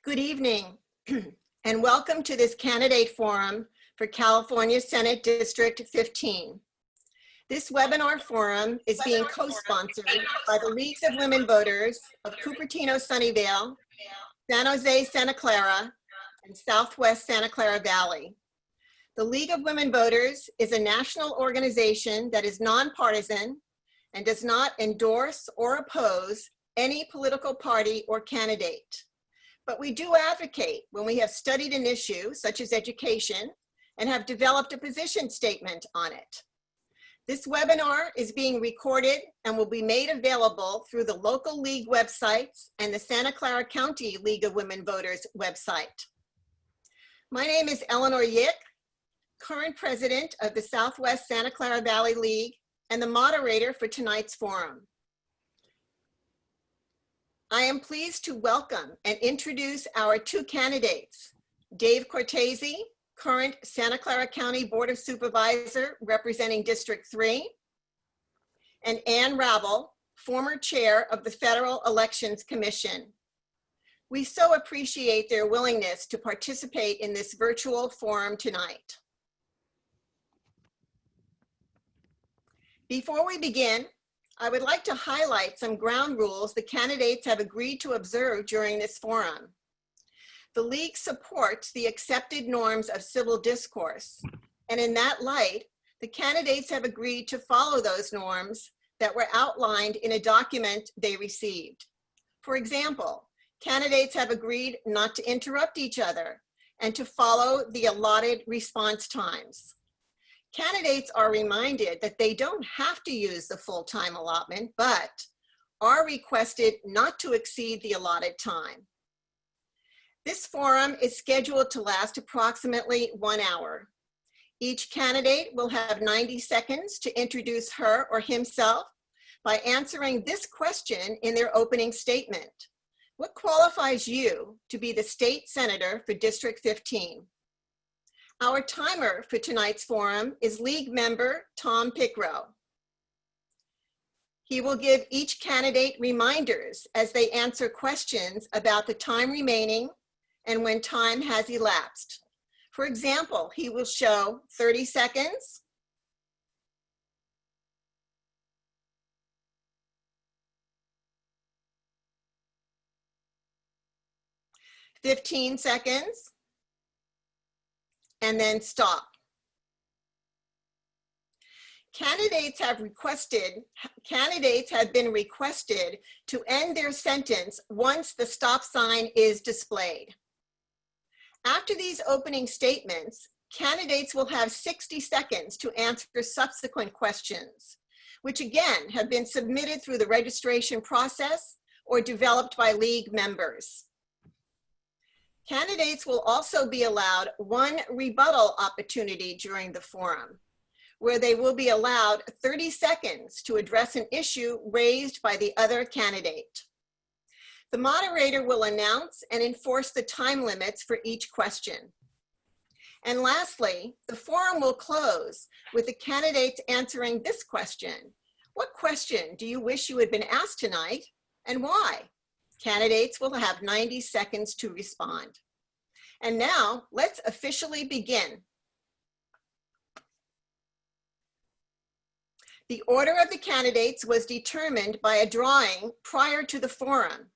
Good evening, and welcome to this candidate forum for California Senate District 15. This webinar forum is being co-sponsored by the Leagues of Women Voters of Cupertino, Sunnyvale, San Jose, Santa Clara, and Southwest Santa Clara Valley. The League of Women Voters is a national organization that is nonpartisan and does not endorse or oppose any political party or candidate. But we do advocate when we have studied an issue, such as education, and have developed a position statement on it. This webinar is being recorded and will be made available through the local league websites and the Santa Clara County League of Women Voters website. My name is Eleanor Yick, current president of the Southwest Santa Clara Valley League and the moderator for tonight's forum. I am pleased to welcome and introduce our two candidates, Dave Cortese, current Santa Clara County Board of Supervisor representing District 3, and Ann Ravel, former chair of the Federal Elections Commission. We so appreciate their willingness to participate in this virtual forum tonight. Before we begin, I would like to highlight some ground rules the candidates have agreed to observe during this forum. The League supports the accepted norms of civil discourse, and in that light, the candidates have agreed to follow those norms that were outlined in a document they received. For example, candidates have agreed not to interrupt each other and to follow the allotted response times. Candidates are reminded that they don't have to use the full time allotment, but are requested not to exceed the allotted time. This forum is scheduled to last approximately 1 hour. Each candidate will have 90 seconds to introduce her or himself by answering this question in their opening statement. What qualifies you to be the state senator for District 15? Our timer for tonight's forum is League member Tom Pickrow. He will give each candidate reminders as they answer questions about the time remaining and when time has elapsed. For example, he will show 30 seconds, 15 seconds, and then stop. Candidates have been requested to end their sentence once the stop sign is displayed. After these opening statements, candidates will have 60 seconds to answer subsequent questions, which again have been submitted through the registration process or developed by League members. Candidates will also be allowed one rebuttal opportunity during the forum, where they will be allowed 30 seconds to address an issue raised by the other candidate. The moderator will announce and enforce the time limits for each question. And lastly, the forum will close with the candidates answering this question. What question do you wish you had been asked tonight, and why? Candidates will have 90 seconds to respond. And now, let's officially begin. The order of the candidates was determined by a drawing prior to the forum.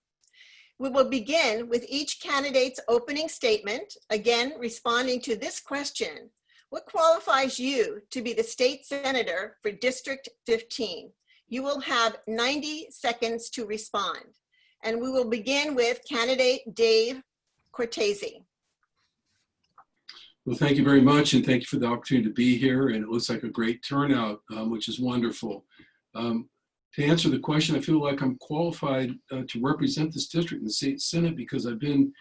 We will begin with each candidate's opening statement, again responding to this question: what qualifies you to be the state senator for District 15? You will have 90 seconds to respond. And we will begin with candidate Dave Cortese. Well, thank you very much, and thank you for the opportunity to be here. And it looks like a great turnout, which is wonderful. To answer the question, I feel like I'm qualified to represent this district in the state Senate because I've been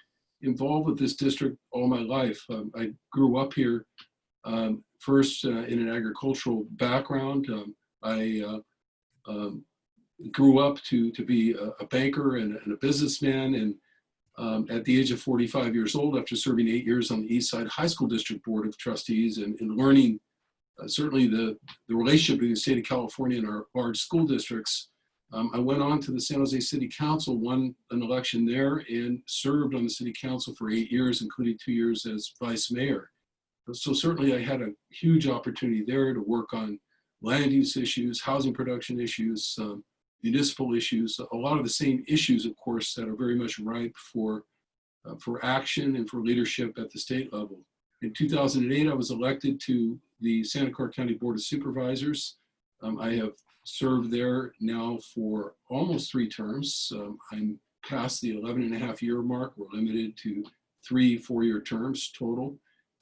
involved with this district all my life. I grew up here first in an agricultural background. I grew up to be a banker and a businessman, and at the age of 45 years old, after serving 8 years on the East Side High School District Board of Trustees and learning certainly the relationship between the state of California and our large school districts, I went on to the San Jose City Council, won an election there, and served on the City Council for 8 years, including 2 years as Vice Mayor. So certainly I had a huge opportunity there to work on land use issues, housing production issues, municipal issues, a lot of the same issues, of course, that are very much ripe for action and for leadership at the state level. In 2008, I was elected to the Santa Clara County Board of Supervisors. I have served there now for almost 3 terms. I'm past the 11.5-year mark. We're limited to 3 4-year terms total.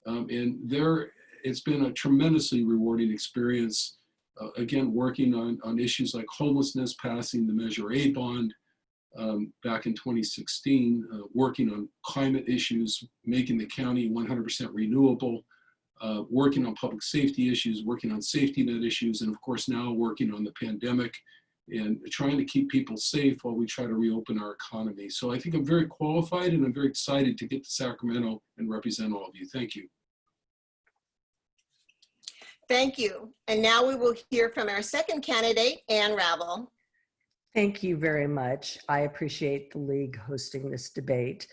And there, it's been a tremendously rewarding experience. Again, working on issues like homelessness, passing the Measure A bond back in 2016, working on climate issues, making the county 100% renewable, working on public safety issues, working on safety net issues, and of course now working on the pandemic and trying to keep people safe while we try to reopen our economy. So I think I'm very qualified and I'm very excited to get to Sacramento and represent all of you. Thank you. Thank you. And now we will hear from our second candidate, Ann Ravel. Thank you very much. I appreciate the league hosting this debate.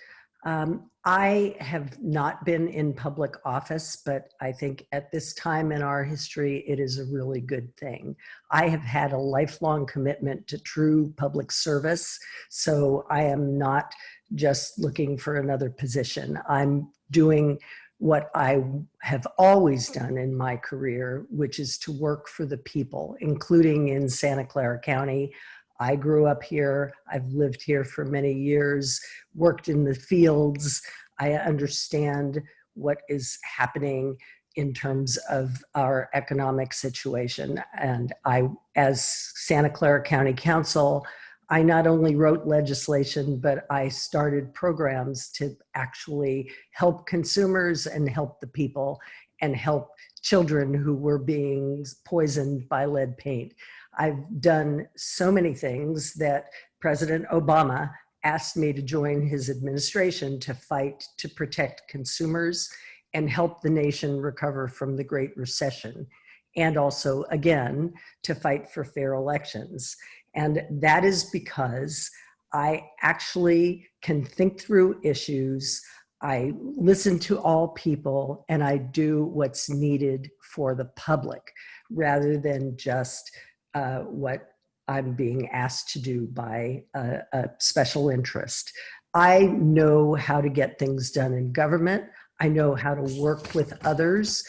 I have not been in public office, but I think at this time in our history, it is a really good thing. I have had a lifelong commitment to true public service, so I am not just looking for another position. I'm doing what I have always done in my career, which is to work for the people, including in Santa Clara County. I grew up here. I've lived here for many years, worked in the fields. I understand what is happening in terms of our economic situation. And I, as Santa Clara County Council, I not only wrote legislation, but I started programs to actually help consumers and help the people and help children who were being poisoned by lead paint. I've done so many things that President Obama asked me to join his administration to fight to protect consumers and help the nation recover from the Great Recession, and also, again, to fight for fair elections. And that is because I actually can think through issues, I listen to all people, and I do what's needed for the public rather than just what I'm being asked to do by a special interest. I know how to get things done in government. I know how to work with others.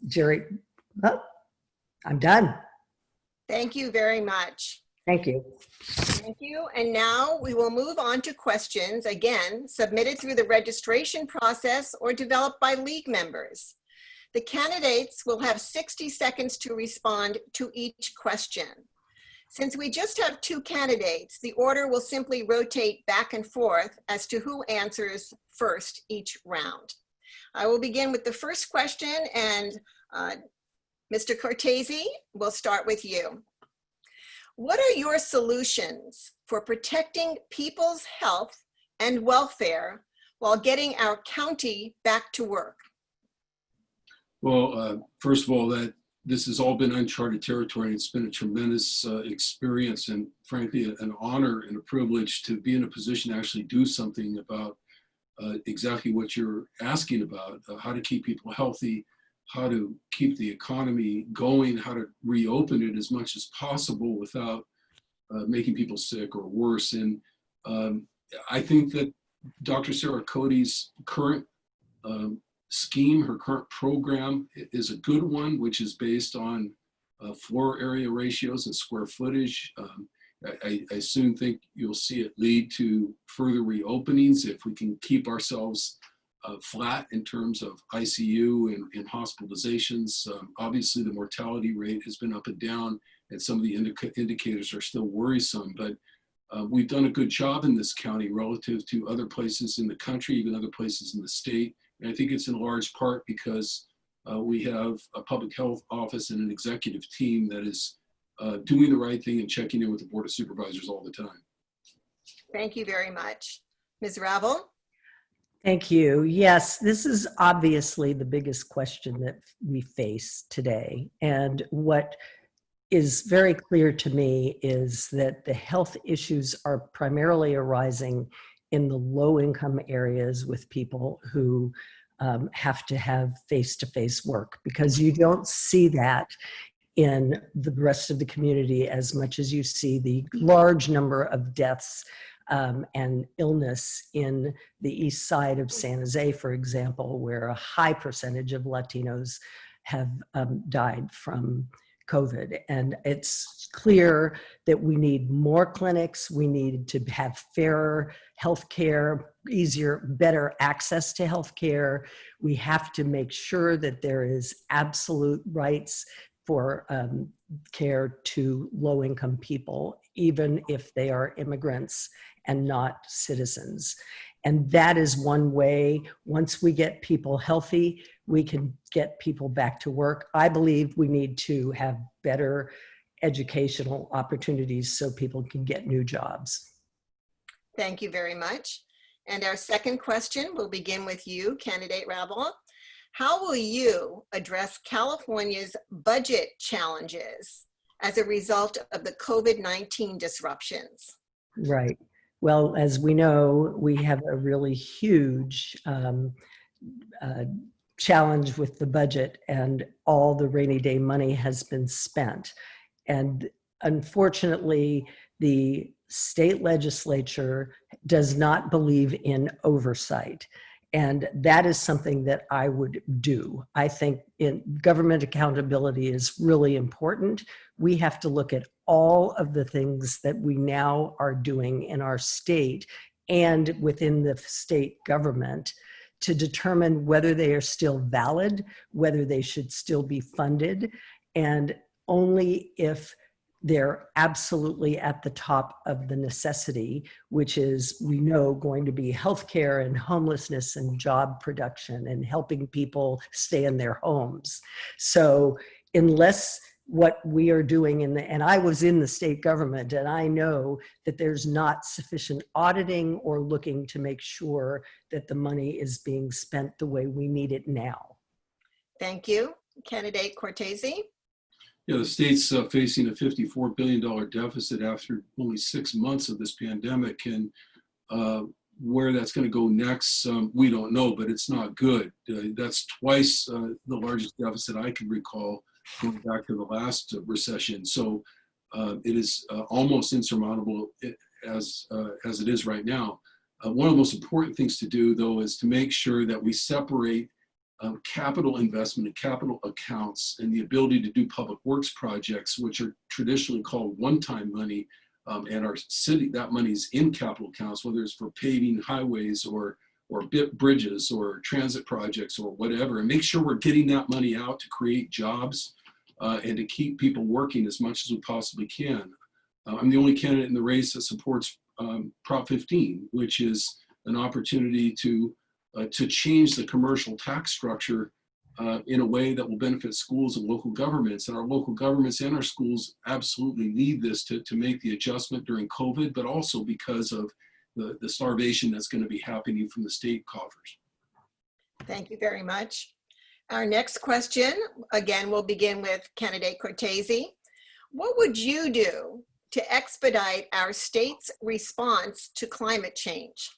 Jerry, oh, I'm done. Thank you very much. Thank you. Thank you. And now we will move on to questions, again, submitted through the registration process or developed by league members. The candidates will have 60 seconds to respond to each question. Since we just have 2 candidates, the order will simply rotate back and forth as to who answers first each round. I will begin with the first question, and Mr. Cortese, we'll start with you. What are your solutions for protecting people's health and welfare while getting our county back to work? Well, first of all, this has all been uncharted territory. It's been a tremendous experience and frankly, an honor and a privilege to be in a position to actually do something about exactly what you're asking about, how to keep people healthy, how to keep the economy going, how to reopen it as much as possible without making people sick or worse. And I think that Dr. Sarah Cody's current scheme, her current program is a good one, which is based on floor area ratios and square footage. I soon think you'll see it lead to further reopenings if we can keep ourselves flat in terms of ICU and hospitalizations. Obviously, the mortality rate has been up and down, and some of the indicators are still worrisome, but we've done a good job in this county relative to other places in the country, even other places in the state. And I think it's in large part because we have a public health office and an executive team that is doing the right thing and checking in with the Board of Supervisors all the time. Thank you very much. Ms. Ravel? Thank you. Yes, this is obviously the biggest question that we face today. And what is very clear to me is that the health issues are primarily arising in the low-income areas with people who have to have face-to-face work, because you don't see that in the rest of the community as much as you see the large number of deaths and illness in the east side of San Jose, for example, where a high percentage of Latinos have died from COVID. And it's clear that we need more clinics. We need to have fairer healthcare, easier, better access to healthcare. We have to make sure that there is absolute rights for care to low-income people, even if they are immigrants and not citizens. And that is one way. Once we get people healthy, we can get people back to work. I believe we need to have better educational opportunities so people can get new jobs. Thank you very much. And our second question will begin with you, candidate Ravel. How will you address California's budget challenges as a result of the COVID-19 disruptions? Right. Well, as we know, we have a really huge challenge with the budget, and all the rainy day money has been spent. And unfortunately, the state legislature does not believe in oversight. And that is something that I would do. I think government accountability is really important. We have to look at all of the things that we now are doing in our state and within the state government to determine whether they are still valid, whether they should still be funded, and only if they're absolutely at the top of the necessity, which is, we know, going to be healthcare and homelessness and job production and helping people stay in their homes. So unless what we are doing and I was in the state government, and I know that there's not sufficient auditing or looking to make sure that the money is being spent the way we need it now. Thank you. Candidate Cortese. Yeah, the state's facing a $54 billion deficit after only 6 months of this pandemic, and where that's going to go next, we don't know, but it's not good. That's twice the largest deficit I can recall going back to the last recession. So it is almost insurmountable as it is right now. One of the most important things to do, though, is to make sure that we separate capital investment and capital accounts and the ability to do public works projects, which are traditionally called one-time money, and our city, that money's in capital accounts, whether it's for paving highways or bridges or transit projects or whatever, and make sure we're getting that money out to create jobs and to keep people working as much as we possibly can. I'm the only candidate in the race that supports Prop 15, which is an opportunity to change the commercial tax structure in a way that will benefit schools and local governments. And our local governments and our schools absolutely need this to make the adjustment during COVID, but also because of the starvation that's going to be happening from the state coffers. Thank you very much. Our next question, again, will begin with candidate Cortese. What would you do to expedite our state's response to climate change?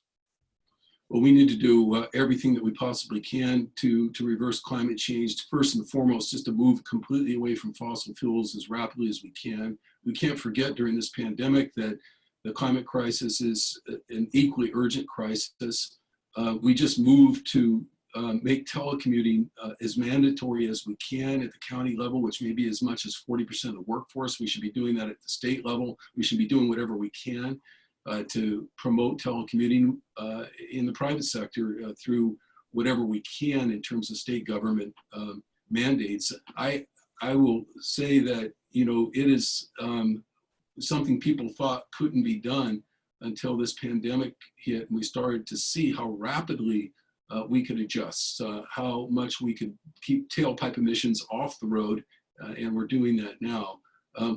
Well, we need to do everything that we possibly can to reverse climate change. First and foremost, just to move completely away from fossil fuels as rapidly as we can. We can't forget during this pandemic that the climate crisis is an equally urgent crisis. We just moved to make telecommuting as mandatory as we can at the county level, which may be as much as 40% of the workforce. We should be doing that at the state level. We should be doing whatever we can to promote telecommuting in the private sector through whatever we can in terms of state government mandates. I will say that, you know, it is something people thought couldn't be done until this pandemic hit, and we started to see how rapidly we could adjust, how much we could keep tailpipe emissions off the road, and we're doing that now.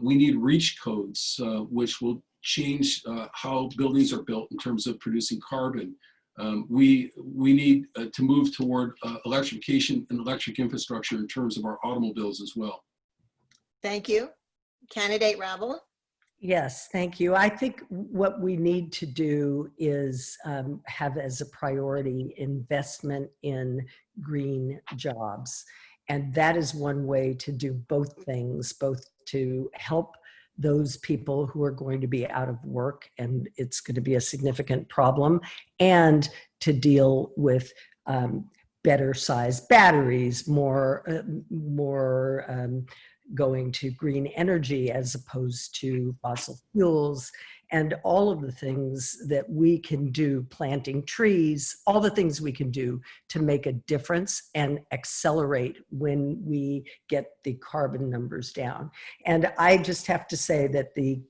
We need REACH codes, which will change how buildings are built in terms of producing carbon. We need to move toward electrification and electric infrastructure in terms of our automobiles as well. Thank you. Candidate Ravel? Yes, thank you. I think what we need to do is have as a priority investment in green jobs. And that is one way to do both things, both to help those people who are going to be out of work, and it's going to be a significant problem, and to deal with better sized batteries, more going to green energy as opposed to fossil fuels, and all of the things that we can do, planting trees, all the things we can do to make a difference and accelerate when we get the carbon numbers down. And I just have to say that the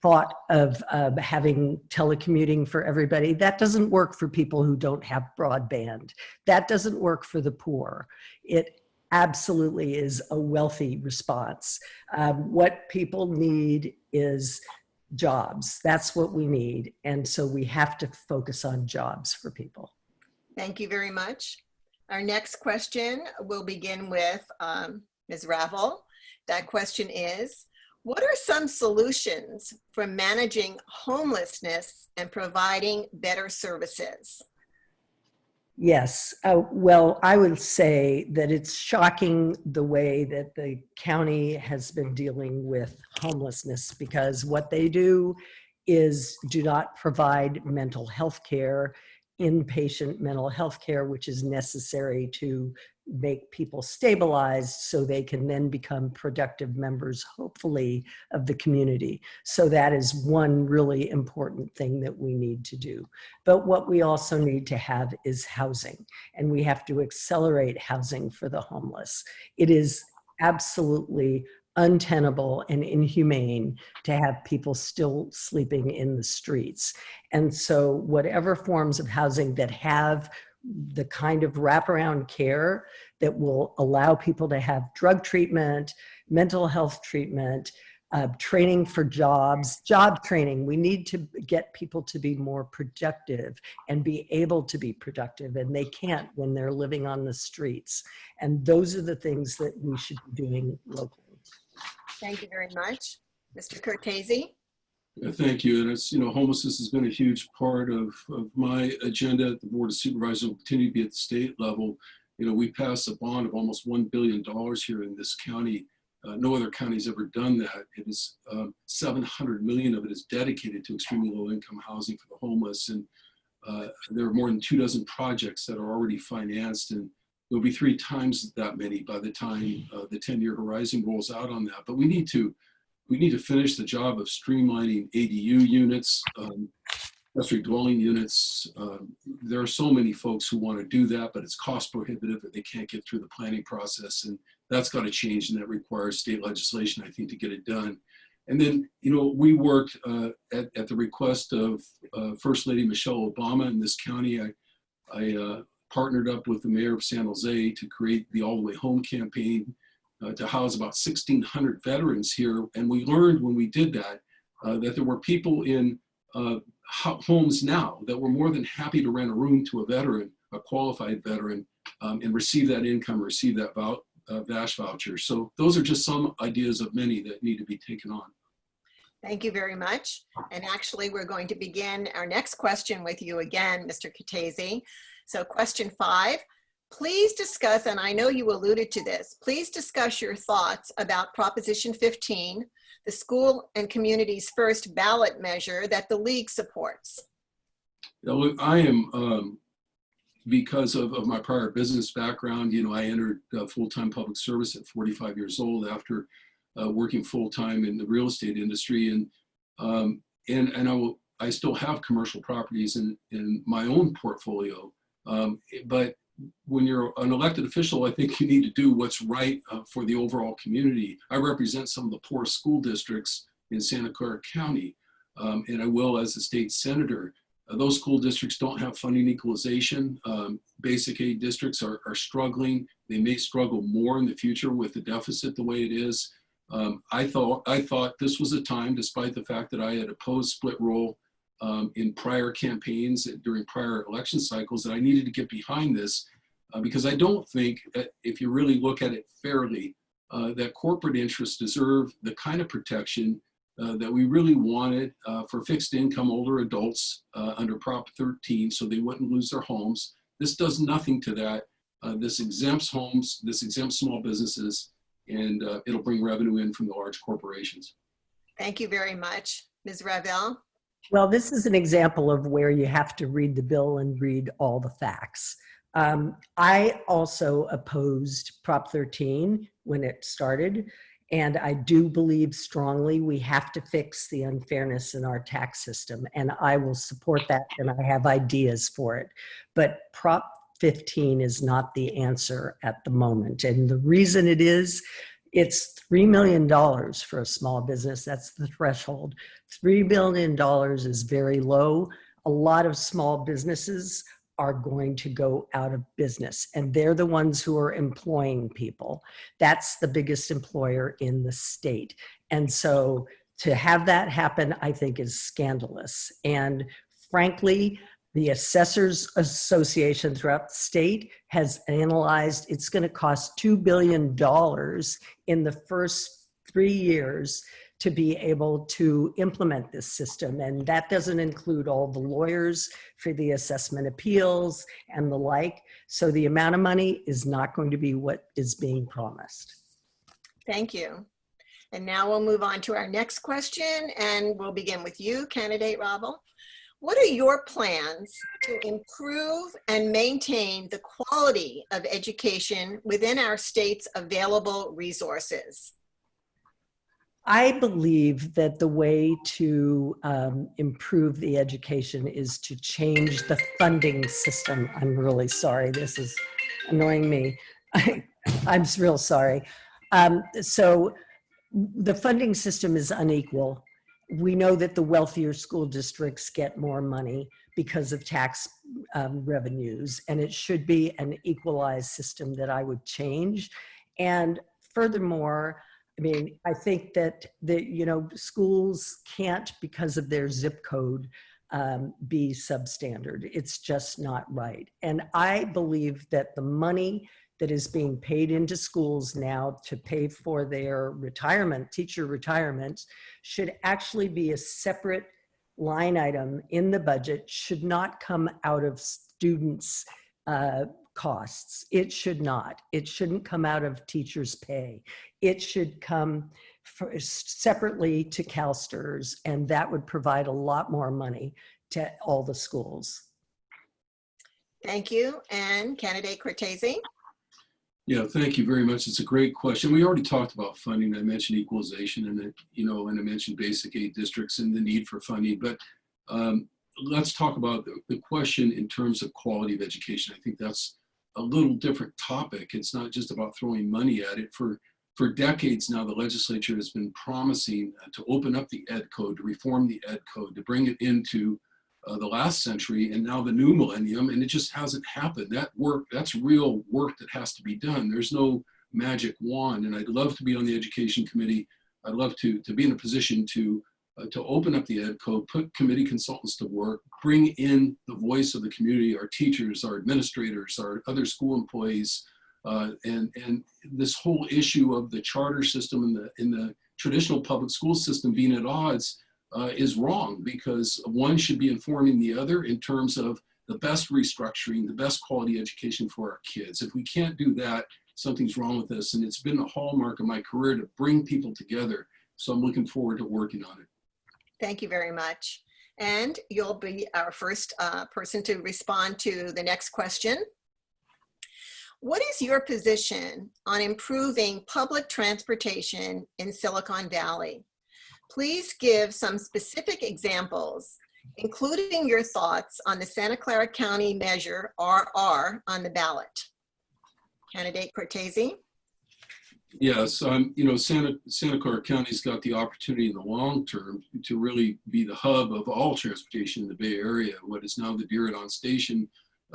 thought of having telecommuting for everybody, that doesn't work for people who don't have broadband. That doesn't work for the poor. It absolutely is a wealthy response. What people need is jobs. That's what we need. And so we have to focus on jobs for people. Thank you very much. Our next question will begin with Ms. Ravel. That question is, what are some solutions for managing homelessness and providing better services? Yes. Well, I would say that it's shocking the way that the county has been dealing with homelessness, because what they do is do not provide mental health care, inpatient mental health care, which is necessary to make people stabilized so they can then become productive members, hopefully, of the community. So that is one really important thing that we need to do. But what we also need to have is housing, and we have to accelerate housing for the homeless. It is absolutely untenable and inhumane to have people still sleeping in the streets. And so whatever forms of housing that have the kind of wraparound care that will allow people to have drug treatment, mental health treatment, training for jobs, job training. We need to get people to be more productive and be able to be productive, and they can't when they're living on the streets. And those are the things that we should be doing locally. Thank you very much. Mr. Cortese? Thank you. And it's, homelessness has been a huge part of my agenda. The Board of Supervisors will continue to be at the state level. We passed a bond of almost $1 billion here in this county. No other county's ever done that. It is $700 million of it is dedicated to extremely low income housing for the homeless. And there are more than 24 projects that are already financed, and there'll be 3 times that many by the time the 10-year horizon rolls out on that. But we need to finish the job of streamlining ADU units, accessory dwelling units. There are so many folks who want to do that, but it's cost prohibitive that they can't get through the planning process. And that's got to change, and that requires state legislation, I think, to get it done. And then, we worked at the request of First Lady Michelle Obama in this county. I partnered up with the mayor of San Jose to create the All the Way Home campaign to house about 1,600 veterans here. And we learned when we did that, that there were people in homes now that were more than happy to rent a room to a veteran, a qualified veteran, and receive that income, receive that VASH voucher. So those are just some ideas of many that need to be taken on. Thank you very much. And actually, we're going to begin our next question with you again, Mr. Cortese. So question 5, please discuss, and I know you alluded to this, please discuss your thoughts about Proposition 15, the school and community's first ballot measure that the League supports. I am, because of my prior business background, I entered full-time public service at 45 years old after working full-time in the real estate industry. And I still have commercial properties in my own portfolio. But when you're an elected official, I think you need to do what's right for the overall community. I represent some of the poorest school districts in Santa Clara County, and I will as a state senator. Those school districts don't have funding equalization. Basic aid districts are struggling. They may struggle more in the future with the deficit the way it is. I thought this was a time, despite the fact that I had opposed split roll in prior campaigns during prior election cycles, that I needed to get behind this because I don't think that if you really look at it fairly, that corporate interests deserve the kind of protection that we really wanted for fixed income older adults under Prop 13 so they wouldn't lose their homes. This does nothing to that. This exempts homes, this exempts small businesses, and it'll bring revenue in from the large corporations. Thank you very much. Ms. Ravel? Well, this is an example of where you have to read the bill and read all the facts. I also opposed Prop 13 when it started, and I do believe strongly we have to fix the unfairness in our tax system, and I will support that, and I have ideas for it. But Prop 15 is not the answer at the moment, and the reason it is, it's $3 million for a small business. That's the threshold. $3 million is very low. A lot of small businesses are going to go out of business, and they're the ones who are employing people. That's the biggest employer in the state. And so to have that happen, I think is scandalous. And frankly, the Assessors Association throughout the state has analyzed it's going to cost $2 billion in the first 3 years to be able to implement this system. And that doesn't include all the lawyers for the assessment appeals and the like. So the amount of money is not going to be what is being promised. Thank you. And now we'll move on to our next question, and we'll begin with you, candidate Ravel. What are your plans to improve and maintain the quality of education within our state's available resources? I believe that the way to improve the education is to change the funding system. I'm really sorry, this is annoying me. I'm real sorry. So the funding system is unequal. We know that the wealthier school districts get more money because of tax revenues, and it should be an equalized system that I would change. And furthermore, I mean, I think that schools can't, because of their zip code, be substandard. It's just not right. And I believe that the money that is being paid into schools now to pay for their retirement, teacher retirement, should actually be a separate line item in the budget, should not come out of students' costs. It should not. It shouldn't come out of teachers' pay. It should come separately to CalSTRS, and that would provide a lot more money to all the schools. Thank you. And candidate Cortese? Yeah, thank you very much. It's a great question. We already talked about funding. I mentioned equalization, and and I mentioned basic aid districts and the need for funding. But let's talk about the question in terms of quality of education. I think that's a little different topic. It's not just about throwing money at it. For decades now, the legislature has been promising to open up the ed code, to reform the ed code, to bring it into the last century and now the new millennium, and it just hasn't happened. That's real work that has to be done. There's no magic wand, and I'd love to be on the education committee. I'd love to be in a position to open up the ed code, put committee consultants to work, bring in the voice of the community, our teachers, our administrators, our other school employees, and this whole issue of the charter system and the traditional public school system being at odds is wrong, because one should be informing the other in terms of the best restructuring, the best quality education for our kids. If we can't do that, something's wrong with us. And it's been a hallmark of my career to bring people together. So I'm looking forward to working on it. Thank you very much. And you'll be our first person to respond to the next question. What is your position on improving public transportation in Silicon Valley? Please give some specific examples, including your thoughts on the Santa Clara County measure RR on the ballot. Candidate Cortese? Yes, Santa Clara County's got the opportunity in the long term to really be the hub of all transportation in the Bay Area. What is now the Diridon Station,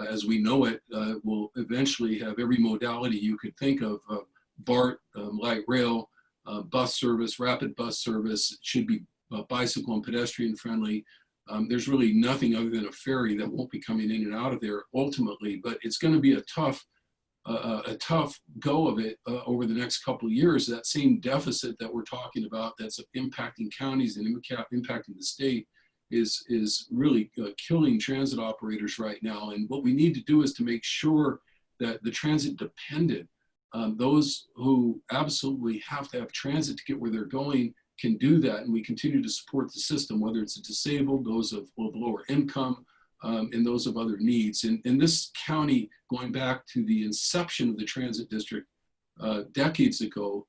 as we know it, will eventually have every modality you could think of, BART, light rail, bus service, rapid bus service. It should be bicycle and pedestrian friendly. There's really nothing other than a ferry that won't be coming in and out of there ultimately, but it's going to be a tough a tough go of it over the next couple of years. That same deficit that we're talking about that's impacting counties and impacting the state is really killing transit operators right now. And what we need to do is to make sure that the transit dependent, those who absolutely have to have transit to get where they're going, can do that. And we continue to support the system, whether it's a disabled, those of lower income, and those of other needs. In this county, going back to the inception of the transit district decades ago,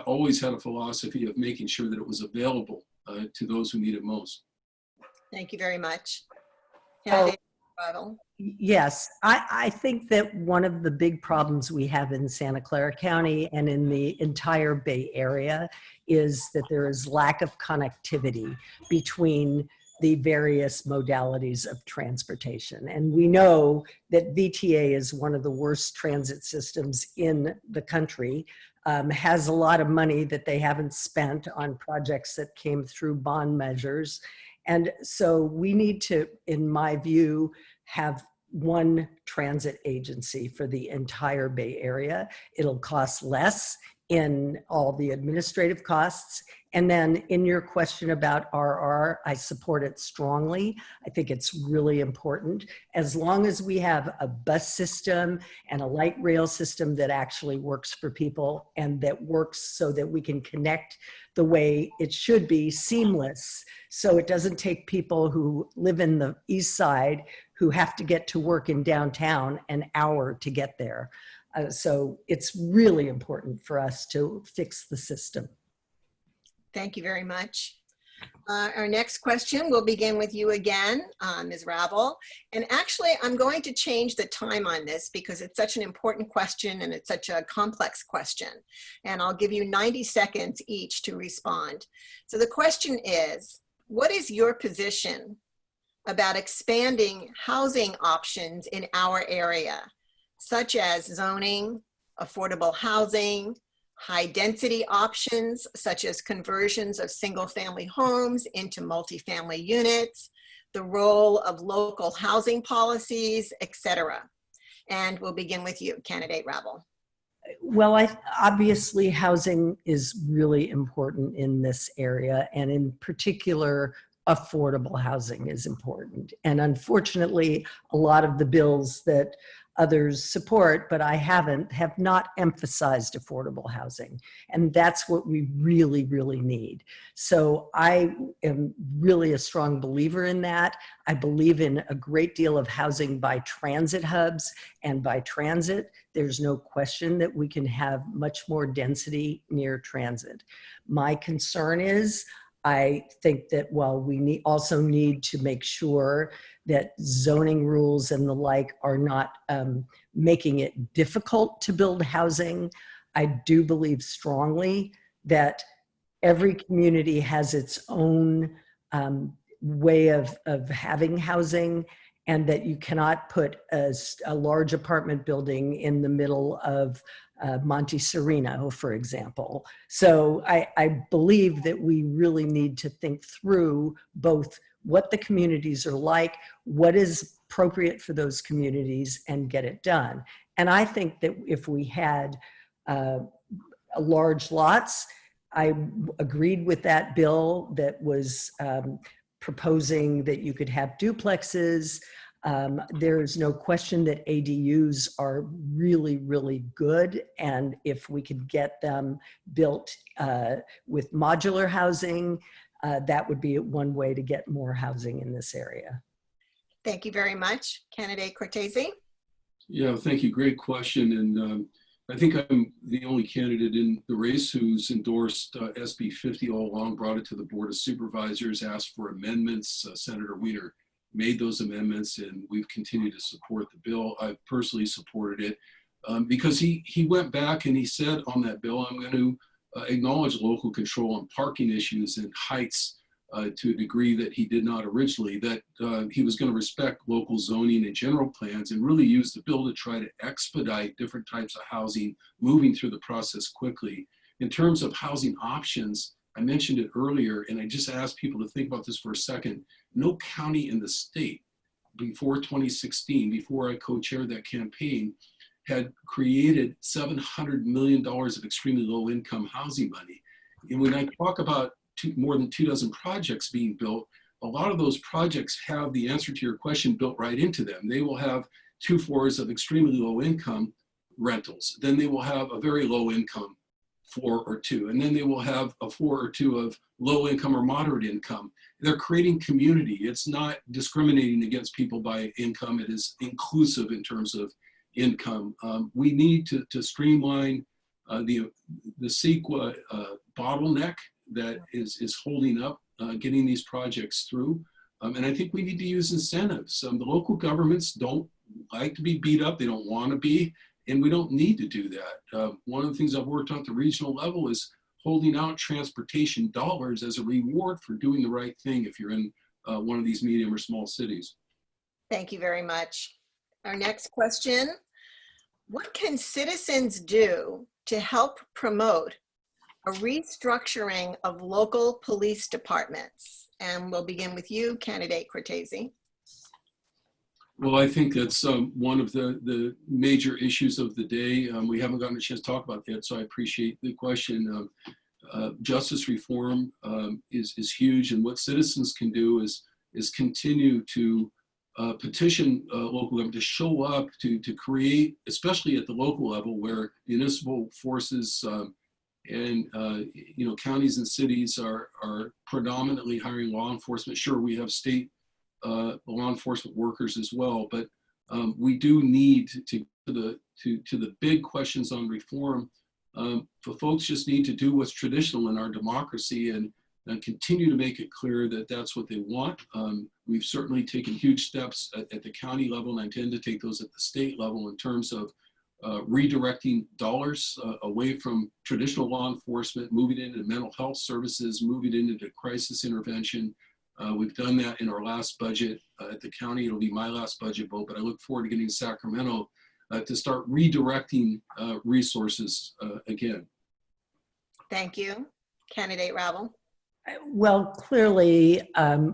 always had a philosophy of making sure that it was available to those who need it most. Thank you very much. Oh, Ravel. yes, I think that one of the big problems we have in Santa Clara County and in the entire Bay Area is that there is lack of connectivity between the various modalities of transportation. And we know that VTA is one of the worst transit systems in the country, has a lot of money that they haven't spent on projects that came through bond measures. And so we need to, in my view, have one transit agency for the entire Bay Area. It'll cost less in all the administrative costs. And then in your question about RR, I support it strongly. I think it's really important. As long as we have a bus system and a light rail system that actually works for people and that works so that we can connect the way it should be, seamless, so it doesn't take people who live in the east side who have to get to work in downtown an hour to get there. So it's really important for us to fix the system. Thank you very much. Our next question will begin with you again, Ms. Ravel. And actually, I'm going to change the time on this because it's such an important question and it's such a complex question. And I'll give you 90 seconds each to respond. So the question is, what is your position about expanding housing options in our area, such as zoning, affordable housing, high density options, such as conversions of single family homes into multifamily units, the role of local housing policies, etc. And we'll begin with you, candidate Ravel. Well, obviously housing is really important in this area, and in particular, affordable housing is important. And unfortunately, a lot of the bills that others support, but I have not emphasized affordable housing. And that's what we really, really need. So I am really a strong believer in that. I believe in a great deal of housing by transit hubs and by transit. There's no question that we can have much more density near transit. My concern is, I think that while we also need to make sure that zoning rules and the like are not making it difficult to build housing, I do believe strongly that every community has its own way of having housing, and that you cannot put a large apartment building in the middle of Monte Sereno, for example. So I believe that we really need to think through both what the communities are like, what is appropriate for those communities, and get it done. And I think that if we had large lots, I agreed with that bill that was proposing that you could have duplexes. There is no question that ADUs are really, really good. And if we could get them built with modular housing, that would be one way to get more housing in this area. Thank you very much. Candidate Cortese. Yeah, thank you. Great question. And I think I'm the only candidate in the race who's endorsed SB 50 all along, brought it to the Board of Supervisors, asked for amendments. Senator Wiener made those amendments, and we've continued to support the bill. I've personally supported it because he went back and he said on that bill, I'm going to acknowledge local control on parking issues and heights to a degree that he did not originally, that he was going to respect local zoning and general plans and really use the bill to try to expedite different types of housing, moving through the process quickly. In terms of housing options, I mentioned it earlier, and I just asked people to think about this for a second. No county in the state before 2016, before I co-chaired that campaign, had created $700 million of extremely low income housing money. And when I talk about more than 24 projects being built, a lot of those projects have the answer to your question built right into them. They will have 2 floors of extremely low income rentals. Then they will have a very low income floor or 2. And then they will have a floor or 2 of low income or moderate income. They're creating community. It's not discriminating against people by income. It is inclusive in terms of income. We need to streamline the CEQA bottleneck that is holding up getting these projects through. And I think we need to use incentives. The local governments don't like to be beat up. They don't want to be, and we don't need to do that. One of the things I've worked on at the regional level is holding out transportation dollars as a reward for doing the right thing if you're in one of these medium or small cities. Thank you very much. Our next question: what can citizens do to help promote a restructuring of local police departments? And we'll begin with you, candidate Cortese. Well, I think that's one of the major issues of the day. We haven't gotten a chance to talk about that, so I appreciate the question. Justice reform is huge, and what citizens can do is continue to petition local government to show up to create, especially at the local level, where municipal forces and counties and cities are predominantly hiring law enforcement. Sure, we have state law enforcement workers as well, but we do need to the big questions on reform. For folks just need to do what's traditional in our democracy and continue to make it clear that that's what they want. We've certainly taken huge steps at the county level, and I intend to take those at the state level in terms of redirecting dollars away from traditional law enforcement, moving into mental health services, moving into crisis intervention. We've done that in our last budget at the county. It'll be my last budget vote, but I look forward to getting to Sacramento to start redirecting resources again. Thank you. Candidate Ravel. Well, clearly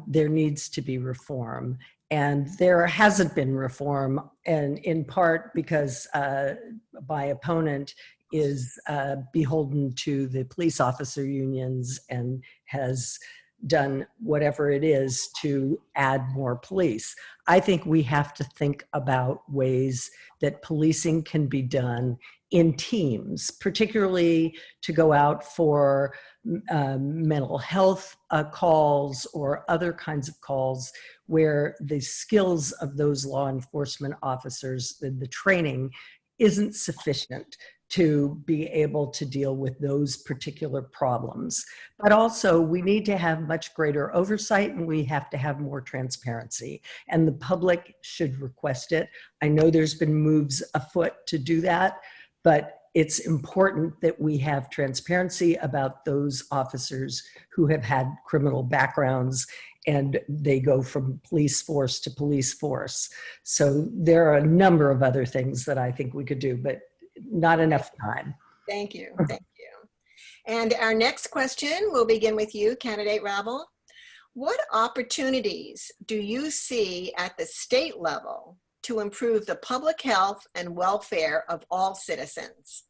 there needs to be reform, and there hasn't been reform, and in part because my opponent is beholden to the police officer unions and has done whatever it is to add more police. I think we have to think about ways that policing can be done in teams, particularly to go out for mental health calls or other kinds of calls where the skills of those law enforcement officers, the training isn't sufficient to be able to deal with those particular problems. But also we need to have much greater oversight, and we have to have more transparency, and the public should request it. I know there's been moves afoot to do that, but it's important that we have transparency about those officers who have had criminal backgrounds and they go from police force to police force. So there are a number of other things that I think we could do, but not enough time. Thank you. Thank you. And our next question will begin with you, candidate Ravel. What opportunities do you see at the state level to improve the public health and welfare of all citizens?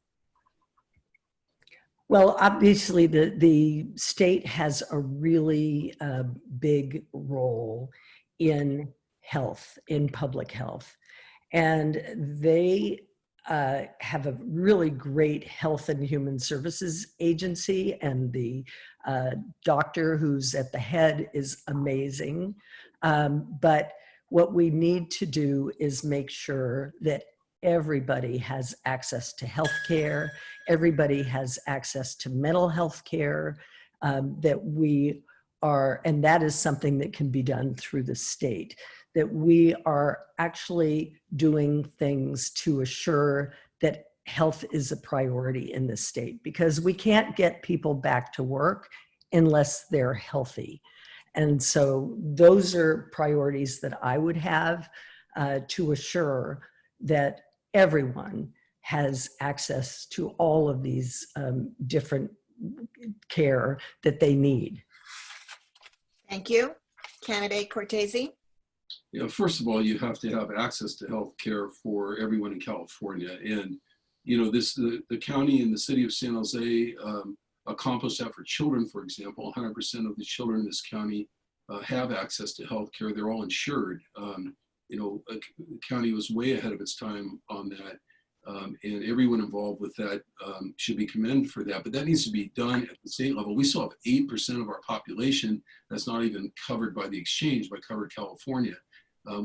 Well, obviously the state has a really big role in health, in public health. And they have a really great health and human services agency, and the doctor who's at the head is amazing. But what we need to do is make sure that everybody has access to health care, everybody has access to mental health care, that we are, and that is something that can be done through the state, that we are actually doing things to assure that health is a priority in the state, because we can't get people back to work unless they're healthy. And so those are priorities that I would have to assure that everyone has access to all of these different care that they need. Thank you. Candidate Cortese. First of all, you have to have access to health care for everyone in California. And, the county and the city of San Jose accomplished that for children, for example. 100% of the children in this county have access to health care. They're all insured. The county was way ahead of its time on that. And everyone involved with that should be commended for that. But that needs to be done at the state level. We still have 8% of our population that's not even covered by the exchange, by Covered California.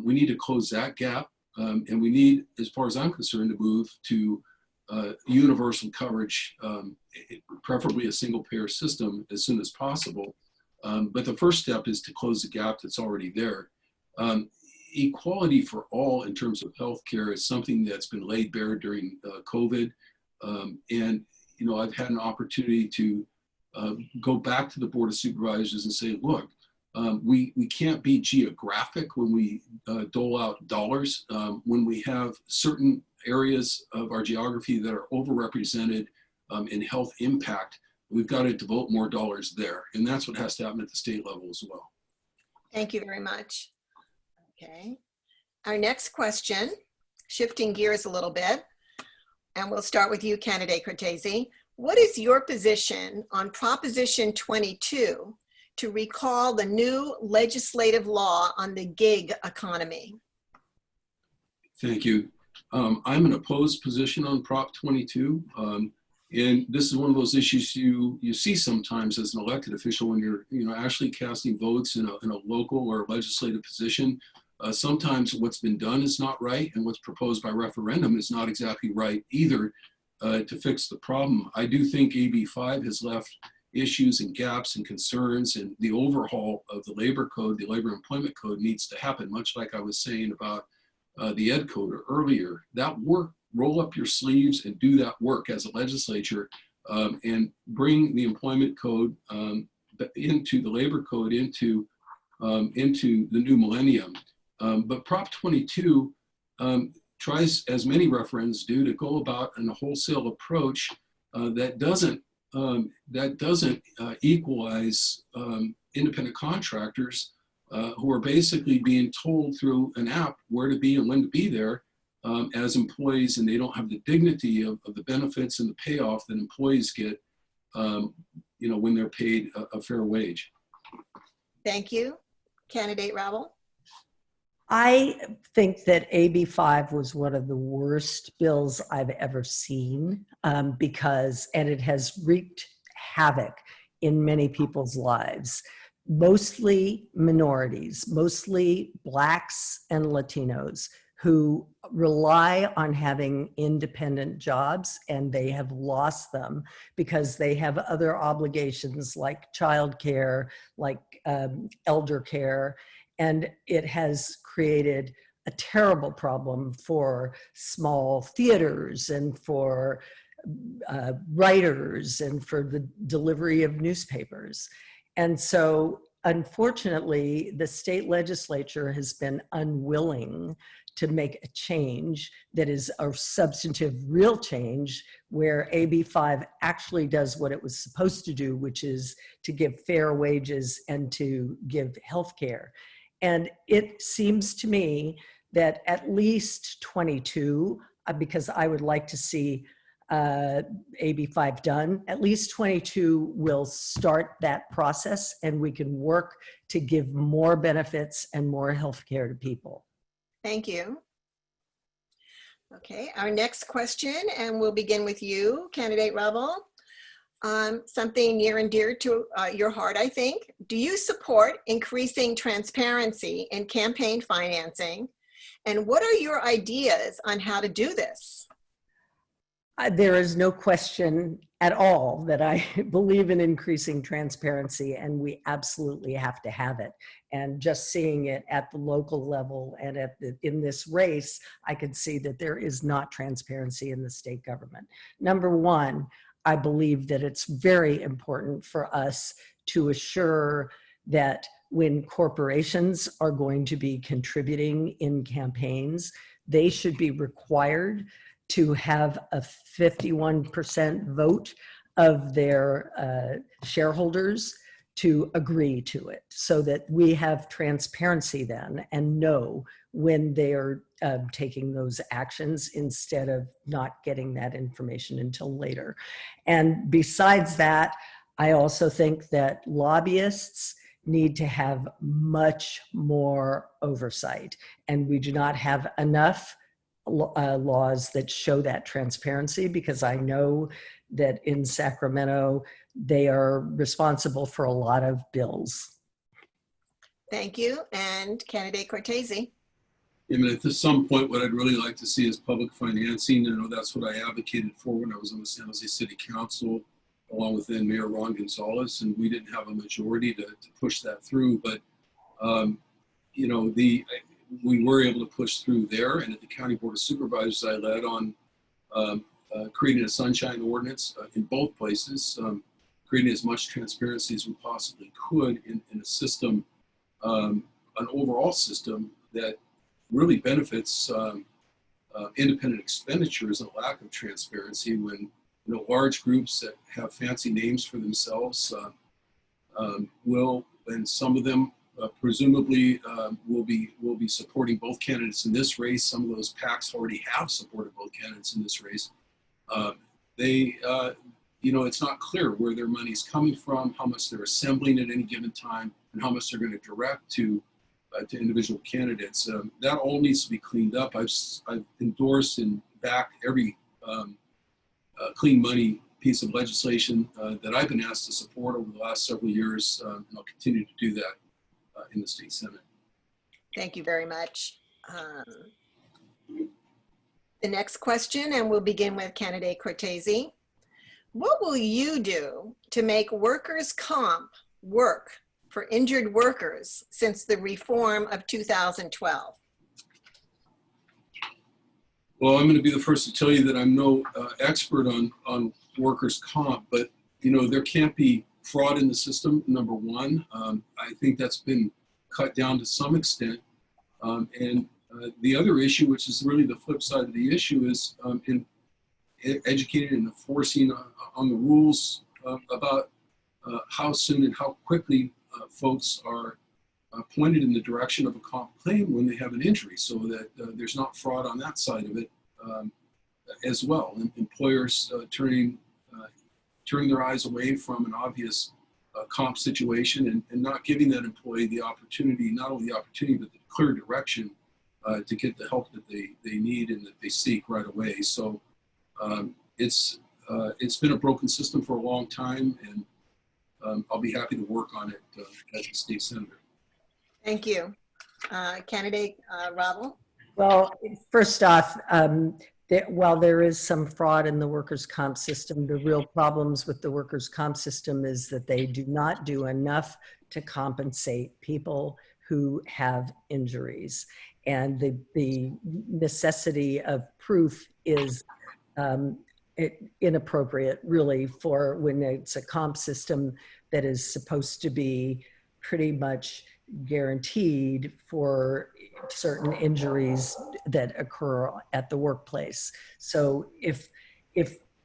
We need to close that gap. And we need, as far as I'm concerned, to move to universal coverage, preferably a single payer system as soon as possible. But the first step is to close the gap that's already there. Equality for all in terms of healthcare is something that's been laid bare during COVID. I've had an opportunity to go back to the Board of Supervisors and say, look, we can't be geographic when we dole out dollars. When we have certain areas of our geography that are overrepresented in health impact, we've got to devote more dollars there. And that's what has to happen at the state level as well. Thank you very much. Okay. Our next question, shifting gears a little bit, and we'll start with you, candidate Cortese. What is your position on Proposition 22 to recall the new legislative law on the gig economy? Thank you. I'm in an opposed position on Prop 22. And this is one of those issues you see sometimes as an elected official when you're actually casting votes in a local or legislative position. Sometimes what's been done is not right, and what's proposed by referendum is not exactly right either to fix the problem. I do think AB 5 has left issues and gaps and concerns, and the overhaul of the labor code, the labor employment code, needs to happen, much like I was saying about the ed code earlier. That work, roll up your sleeves and do that work as a legislature, and bring the employment code into the labor code, into the new millennium. But Prop 22 tries, as many referendums do, to go about a wholesale approach that doesn't equalize independent contractors who are basically being told through an app where to be and when to be there as employees, and they don't have the dignity of the benefits and the payoff that employees get when they're paid a fair wage. Thank you. Candidate Ravel. I think that AB 5 was one of the worst bills I've ever seen and it has wreaked havoc in many people's lives, mostly minorities, mostly Blacks and Latinos who rely on having independent jobs, and they have lost them because they have other obligations like childcare, like elder care. And it has created a terrible problem for small theaters and for writers and for the delivery of newspapers. And so, unfortunately, the state legislature has been unwilling to make a change that is a substantive, real change, where AB 5 actually does what it was supposed to do, which is to give fair wages and to give health care. And it seems to me that at least 22, because I would like to see AB 5 done, at least 22 will start that process, and we can work to give more benefits and more health care to people. Thank you. Okay, our next question, and we'll begin with you, candidate Ravel. Something near and dear to your heart, I think. Do you support increasing transparency in campaign financing? And what are your ideas on how to do this? There is no question at all that I believe in increasing transparency, and we absolutely have to have it. And just seeing it at the local level and in this race, I could see that there is not transparency in the state government. Number one, I believe that it's very important for us to assure that when corporations are going to be contributing in campaigns, they should be required to have a 51% vote of their shareholders to agree to it so that we have transparency then and know when they are taking those actions instead of not getting that information until later. And besides that, I also think that lobbyists need to have much more oversight, and we do not have enough laws that show that transparency, because I know that in Sacramento, they are responsible for a lot of bills. Thank you. And candidate Cortese. I mean, at some point, what I'd really like to see is public financing. You know, that's what I advocated for when I was on the San Jose City Council, along with then Mayor Ron Gonzalez, and we didn't have a majority to push that through. But, you know, we were able to push through there. And at the County Board of Supervisors, I led on creating a sunshine ordinance in both places, creating as much transparency as we possibly could in a system, an overall system that really benefits independent expenditures and a lack of transparency when, you know, large groups that have fancy names for themselves will, and some of them presumably will be supporting both candidates in this race. Some of those PACs already have supported both candidates in this race. You know, it's not clear where their money's coming from, how much they're assembling at any given time, and how much they're going to direct to individual candidates. That all needs to be cleaned up. I've endorsed and backed every clean money piece of legislation that I've been asked to support over the last several years, and I'll continue to do that in the state Senate. Thank you very much. The next question, and we'll begin with candidate Cortese. What will you do to make workers' comp work for injured workers since the reform of 2012? Well, I'm going to be the first to tell you that I'm no expert on workers' comp, but, you know, there can't be fraud in the system, number one. I think that's been cut down to some extent. And the other issue, which is really the flip side of the issue, is in educating and enforcing on the rules about how soon and how quickly folks are pointed in the direction of a comp claim when they have an injury, so that there's not fraud on that side of it as well. And employers turning their eyes away from an obvious comp situation and not giving that employee the opportunity, not only the opportunity, but the clear direction to get the help that they need and that they seek right away. So it's been a broken system for a long time, and I'll be happy to work on it as a state senator. Thank you. Candidate Ravel. Well, first off, while there is some fraud in the workers' comp system, the real problems with the workers' comp system is that they do not do enough to compensate people who have injuries. And the necessity of proof is inappropriate, really, for when it's a comp system that is supposed to be pretty much guaranteed for certain injuries that occur at the workplace. So if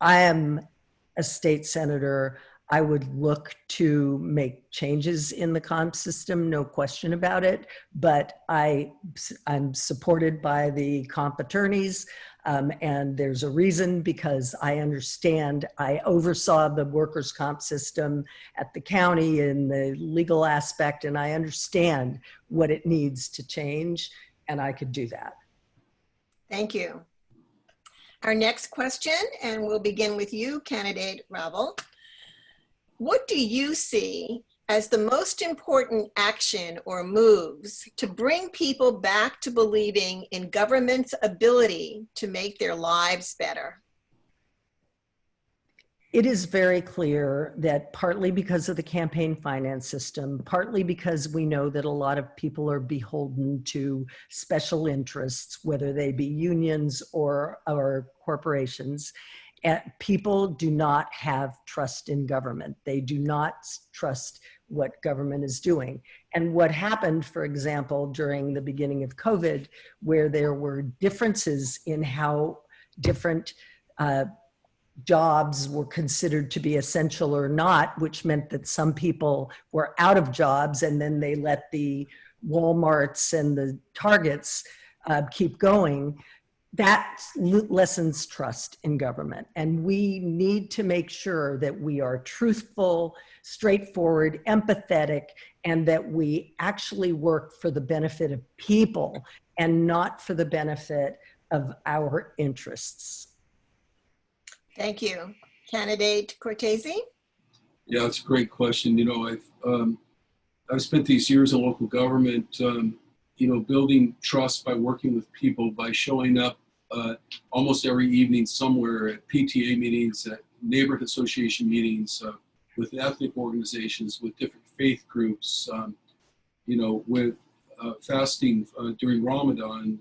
I am a state senator, I would look to make changes in the comp system, no question about it, but I'm supported by the comp attorneys, and there's a reason, because I understand, I oversaw the workers' comp system at the county in the legal aspect, and I understand what it needs to change, and I could do that. Thank you. Our next question, and we'll begin with you, candidate Ravel. What do you see as the most important action or moves to bring people back to believing in government's ability to make their lives better? It is very clear that partly because of the campaign finance system, partly because we know that a lot of people are beholden to special interests, whether they be unions or corporations, people do not have trust in government. They do not trust what government is doing. And what happened, for example, during the beginning of COVID, where there were differences in how different jobs were considered to be essential or not, which meant that some people were out of jobs, and then they let the Walmarts and the Targets keep going. That lessens trust in government. And we need to make sure that we are truthful, straightforward, empathetic, and that we actually work for the benefit of people and not for the benefit of our interests. Thank you. Candidate Cortese? Yeah, it's a great question. You know, I've spent these years in local government, you know, building trust by working with people, by showing up almost every evening somewhere at PTA meetings, at neighborhood association meetings, with ethnic organizations, with different faith groups, you know, with fasting during Ramadan,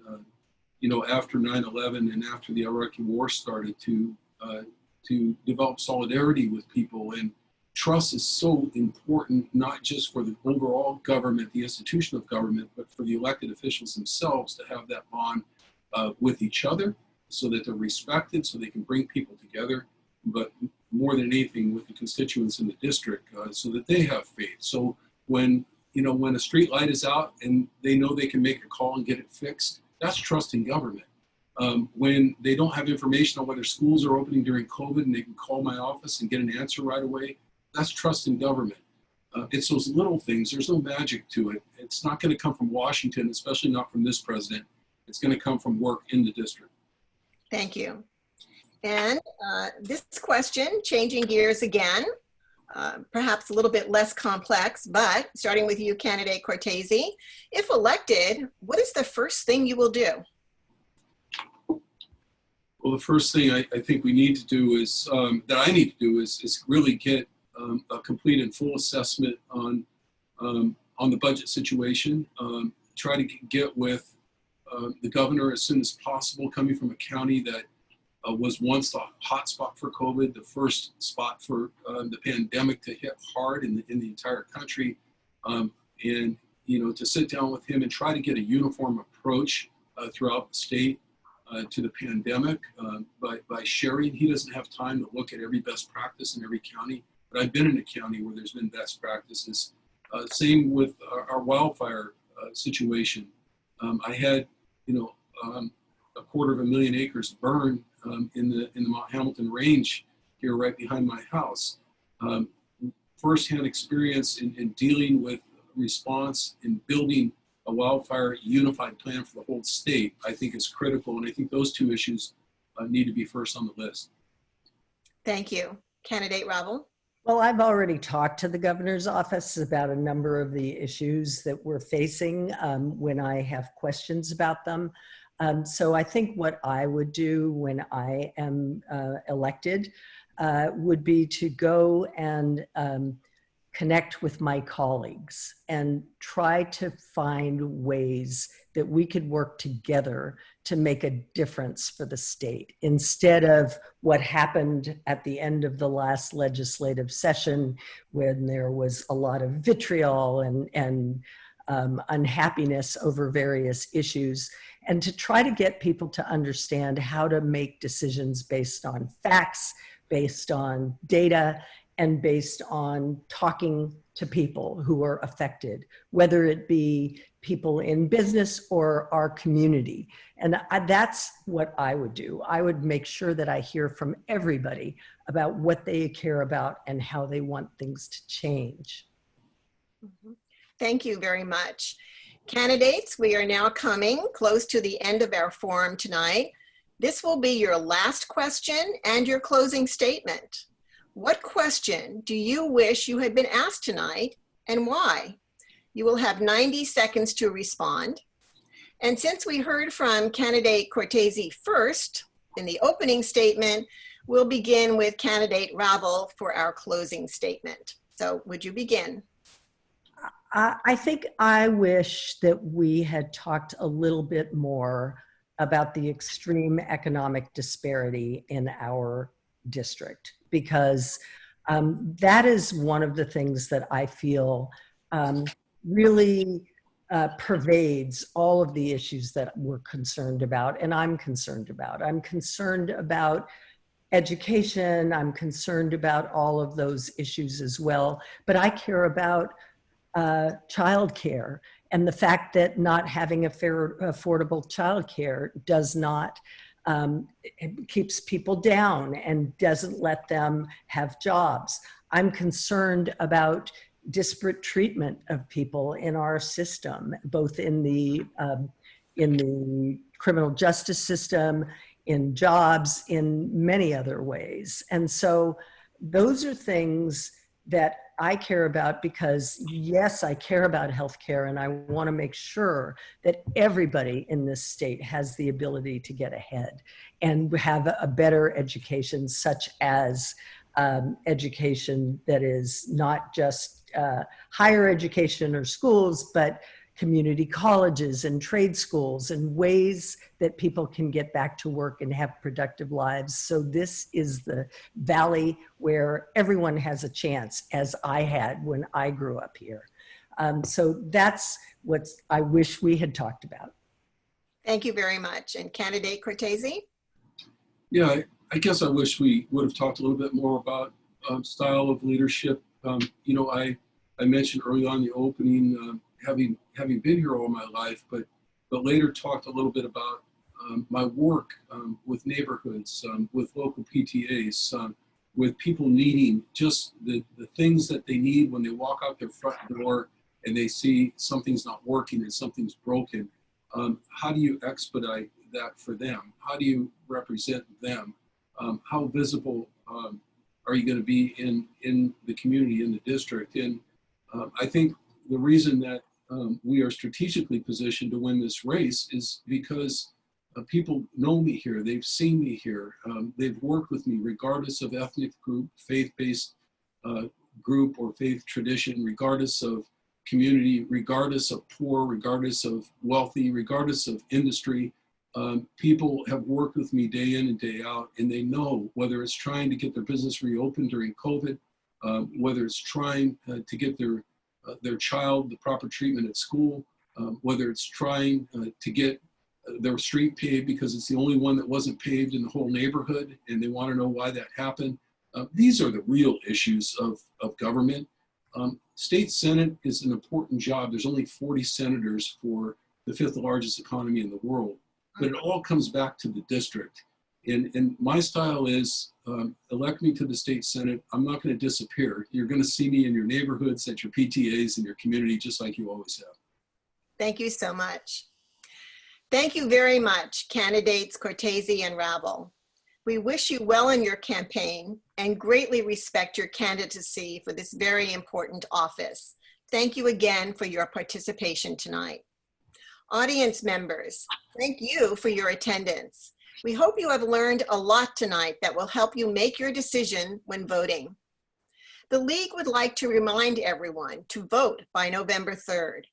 you know, after 9/11 and after the Iraqi war started, to develop solidarity with people. And trust is so important, not just for the overall government, the institution of government, but for the elected officials themselves to have that bond with each other so that they're respected, so they can bring people together, but more than anything with the constituents in the district, so that they have faith. So when, you know, when a street light is out and they know they can make a call and get it fixed, that's trust in government. When they don't have information on whether schools are opening during COVID and they can call my office and get an answer right away, that's trust in government. It's those little things. There's no magic to it. It's not going to come from Washington, especially not from this president. It's going to come from work in the district. Thank you. And this question, changing gears again, perhaps a little bit less complex, but starting with you, candidate Cortese, if elected, what is the first thing you will do? Well, the first thing I think we need to do is, that I need to do is really get a complete and full assessment on the budget situation. Try to get with the governor as soon as possible, coming from a county that was once the hot spot for COVID, the first spot for the pandemic to hit hard in the entire country. And, you know, to sit down with him and try to get a uniform approach throughout the state to the pandemic by sharing. He doesn't have time to look at every best practice in every county, but I've been in a county where there's been best practices. Same with our wildfire situation. I had, you know, 250,000 acres burned in the Mount Hamilton Range here right behind my house. Firsthand experience in dealing with response and building a wildfire unified plan for the whole state, I think is critical. And I think those two issues need to be first on the list. Thank you. Candidate Ravel? Well, I've already talked to the governor's office about a number of the issues that we're facing when I have questions about them. So I think what I would do when I am elected would be to go and connect with my colleagues and try to find ways that we could work together to make a difference for the state, instead of what happened at the end of the last legislative session when there was a lot of vitriol and unhappiness over various issues, and to try to get people to understand how to make decisions based on facts, based on data, and based on talking to people who are affected, whether it be people in business or our community. And that's what I would do. I would make sure that I hear from everybody about what they care about and how they want things to change. Thank you very much. Candidates, we are now coming close to the end of our forum tonight. This will be your last question and your closing statement. What question do you wish you had been asked tonight, and why? You will have 90 seconds to respond. And since we heard from candidate Cortese first in the opening statement, we'll begin with candidate Ravel for our closing statement. So would you begin? I think I wish that we had talked a little bit more about the extreme economic disparity in our district, because that is one of the things that I feel really pervades all of the issues that we're concerned about and I'm concerned about. I'm concerned about education. I'm concerned about all of those issues as well. But I care about childcare, and the fact that not having a fair, affordable childcare does not it keeps people down and doesn't let them have jobs. I'm concerned about disparate treatment of people in our system, both in the criminal justice system, in jobs, in many other ways. And so those are things that I care about because, yes, I care about healthcare, and I want to make sure that everybody in this state has the ability to get ahead and have a better education, such as education that is not just higher education or schools, but community colleges and trade schools and ways that people can get back to work and have productive lives. So this is the valley where everyone has a chance, as I had when I grew up here. So that's what I wish we had talked about. Thank you very much. And candidate Cortese? Yeah, I guess I wish we would have talked a little bit more about style of leadership. You know, I mentioned early on in the opening, having been here all my life, but later talked a little bit about my work with neighborhoods, with local PTAs, with people needing just the things that they need when they walk out their front door and they see something's not working and something's broken. How do you expedite that for them? How do you represent them? How visible are you going to be in the community, in the district? And I think the reason that we are strategically positioned to win this race is because people know me here. They've seen me here. They've worked with me regardless of ethnic group, faith-based group or faith tradition, regardless of community, regardless of poor, regardless of wealthy, regardless of industry. People have worked with me day in and day out, and they know whether it's trying to get their business reopened during COVID, whether it's trying to get their child the proper treatment at school, whether it's trying to get their street paved because it's the only one that wasn't paved in the whole neighborhood and they want to know why that happened. These are the real issues of government. State Senate is an important job. There's only 40 senators for the 5th largest economy in the world, but it all comes back to the district. And my style is elect me to the state Senate. I'm not going to disappear. You're going to see me in your neighborhoods, at your PTAs, in your community, just like you always have. Thank you so much. Thank you very much, candidates Cortese and Ravel. We wish you well in your campaign and greatly respect your candidacy for this very important office. Thank you again for your participation tonight. Audience members, thank you for your attendance. We hope you have learned a lot tonight that will help you make your decision when voting. The League would like to remind everyone to vote by November 3rd.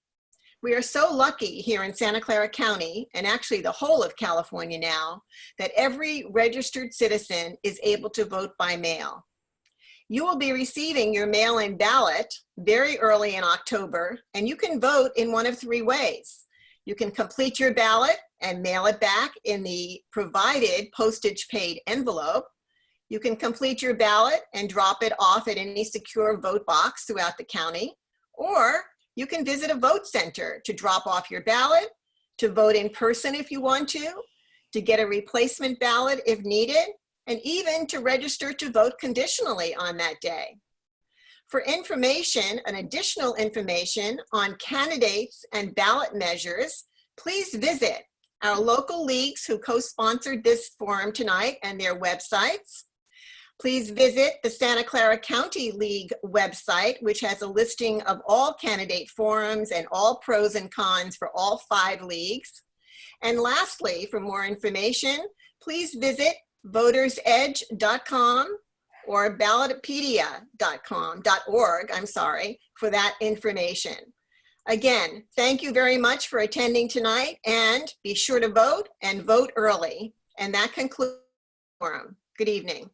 We are so lucky here in Santa Clara County, and actually the whole of California now, that every registered citizen is able to vote by mail. You will be receiving your mail-in ballot very early in October, and you can vote in one of 3 ways. You can complete your ballot and mail it back in the provided postage-paid envelope. You can complete your ballot and drop it off at any secure vote box throughout the county, or you can visit a vote center to drop off your ballot, to vote in person if you want to get a replacement ballot if needed, and even to register to vote conditionally on that day. For information and additional information on candidates and ballot measures, please visit our local leagues who co-sponsored this forum tonight and their websites. Please visit the Santa Clara County League website, which has a listing of all candidate forums and all pros and cons for all 5 leagues. And lastly, for more information, please visit votersedge.com or ballotpedia.org, for that information. Again, thank you very much for attending tonight, and be sure to vote and vote early. And that concludes the forum. Good evening.